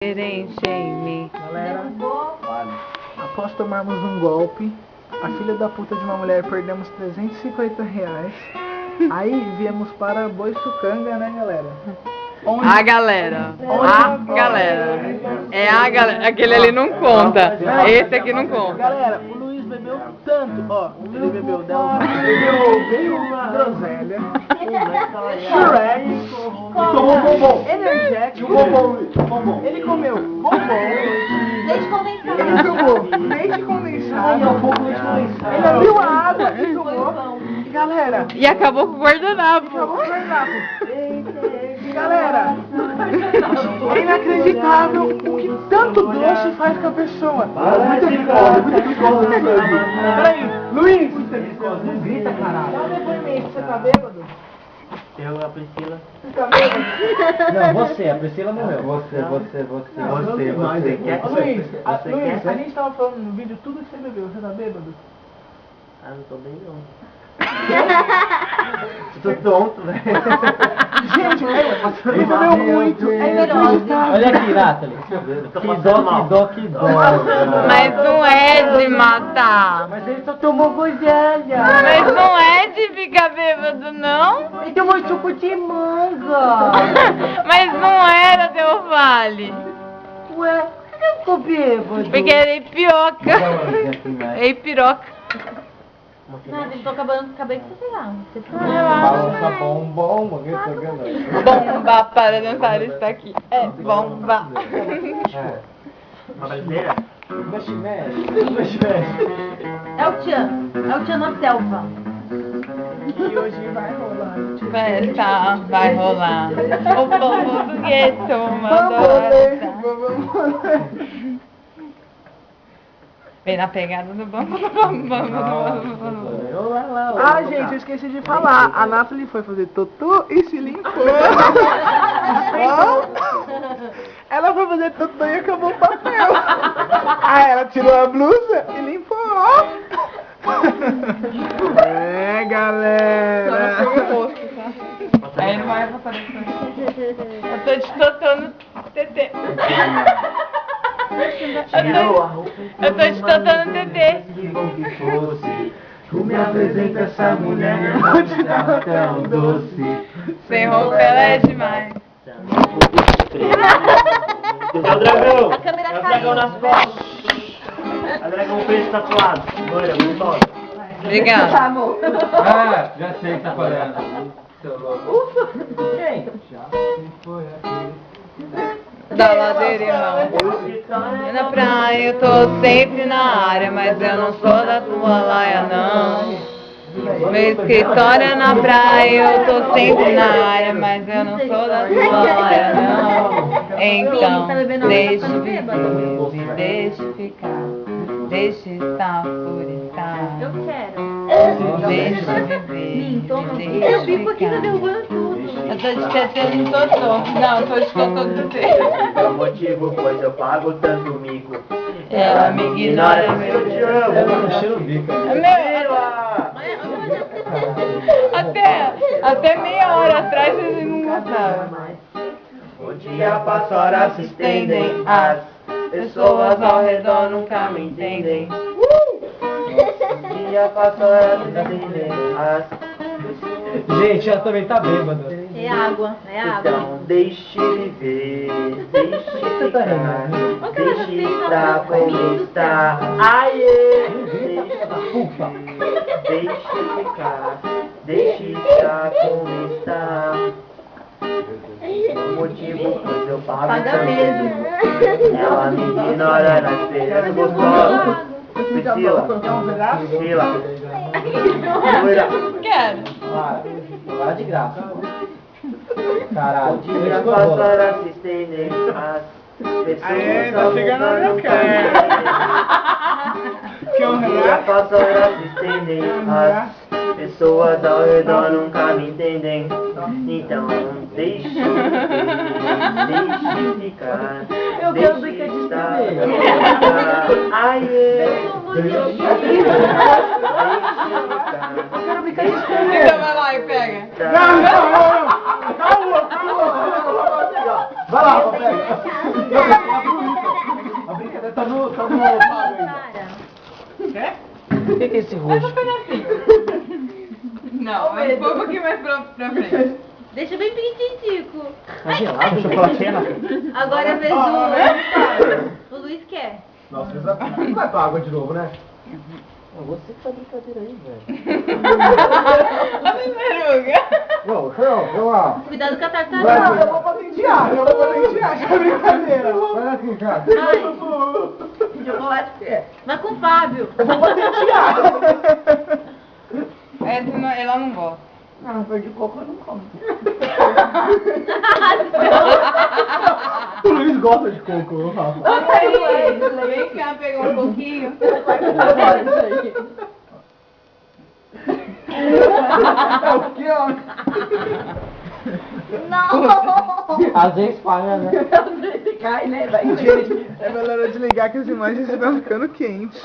Diferente em mim. Galera, após tomarmos um golpe, a filha da puta de uma mulher perdemos R$350. Aí viemos para Boiçucanga, né, galera? Onde... A galera. A galera. É a galera. Aquele ali não conta. Esse aqui não conta. Galera, o Luiz bebeu tanto, ó. Ele bebeu dela. Bebeu uma groselha. Shrek. Tomou bombom. Energético. Bombom. Ele comeu bombom. Leite condensado. Ele tomou leite condensado. Ele abriu a água e tomou. E galera. E acabou com o guardanapo. Galera, é inacreditável o que tanto doce faz com a pessoa. Muita glicose. Peraí, Luiz, não grita, caralho. Dá um depoimento, você tá bêbado? Eu, a Priscila. Você tá bêbado? Não, você, a Priscila morreu. Você quer? Luiz, a gente tava falando no vídeo tudo que você bebeu, você tá bêbado? Ah, não tô bem não. Eu tô tonto, velho. Gente, ele bebeu muito, é inacreditável. Olha aqui, Nathalie. Que dó. Mas não é de matar. Mas ele só tomou groselha. Mas não é de ficar bêbado, não. Ele tomou suco de manga. Mas não era, Del Vale. Ué, por que ele ficou bêbado? Porque era ipioca. É ipiroca. Nada, ele tô acabei de pegar. Balança bombom, Bomba para dançar está aqui. É bomba. Uma brasileira? É o Tchan na selva. E hoje vai rolar. Festa vai rolar. O povo do gueto mandou Vamos essa. ler. Vem na pegada do bambu. Ah, gente, eu esqueci de falar. A Nathalie foi fazer totô e se limpou. Ela foi fazer totô e acabou o papel. Aí ela tirou a blusa e limpou. É, galera. Aí não vai aparecer. Eu tô te totando TT. Eu tô te totando TT. Que bom que fosse. Tu me apresenta essa mulher, não te dá tão doce. Sem roupa ela é demais. É o dragão! A câmera É o dragão nas costas! É o dragão preto tatuado. Loira, muito bom. Obrigada. Ah, já sei que tá falando. Quem? Da ladeira, irmão. Na praia eu tô sempre na área, mas eu não sou da tua laia, não. Meu escritório é na praia, eu tô sempre na área, mas eu não sou da tua laia, não. Então, deixe viver, deixe ficar, deixe estar por estar. Eu quero. Deixe viver, Eu vi porque tá derrubando tudo. Eu tô de TT no totô. Não, eu tô de totô do TT. É o motivo, pois eu pago tanto mico. Ela me ignora, meu Eu te Deus. amo. Até meia hora atrás eles não gostavam. O dia passa, horas se estendem. As pessoas ao redor nunca me entendem. O dia passa, horas se estendem. As Gente, ela também tá bêbada. É água, é água. Então deixe viver, deixe ficar, deixe estar como está. Aê! Deixe ficar, deixe estar como está. O motivo, pois eu pago Paga tanto. mesmo. Ela me ignora nas feiras gostosas. Priscila, Priscila, loira. Quero. Para de graça. O Caralho. dia passa, horas se estendem. As pessoas Aê, tá ao chegando redor onde eu nunca quero. Que O dia passa, horas se estendem. As pessoas ao redor nunca me entendem. Então deixe viver, deixe ficar. Eu quero brincar de estar bebê. como está. Aê! Deixe ficar. Então vai lá e pega. Calma. Vai lá, pega. no Fábio ainda. Cara. O que é esse roxo? Não, mas foi um pouquinho mais pra frente. Deixa bem piquititico. Tá gelado, chocolatina? Agora é a vez do... O Luiz quer. Nossa, não vai pra água de novo, né? Você que tá brincadeira aí, velho. Não, eu Cuidado com a Vai, tartaruga. eu vou patentear, isso é brincadeira. Vai aqui, cara. Ai, vai com o Fábio. Eu vou patentear. Ela não gosta. Ah, foi de coco eu não como. O Luiz gosta de coco, Rafa. Vem cá pegar um pouquinho. É o que, ó? Às vezes paga, né? Gente, é melhor eu desligar que as imagens estão ficando quentes.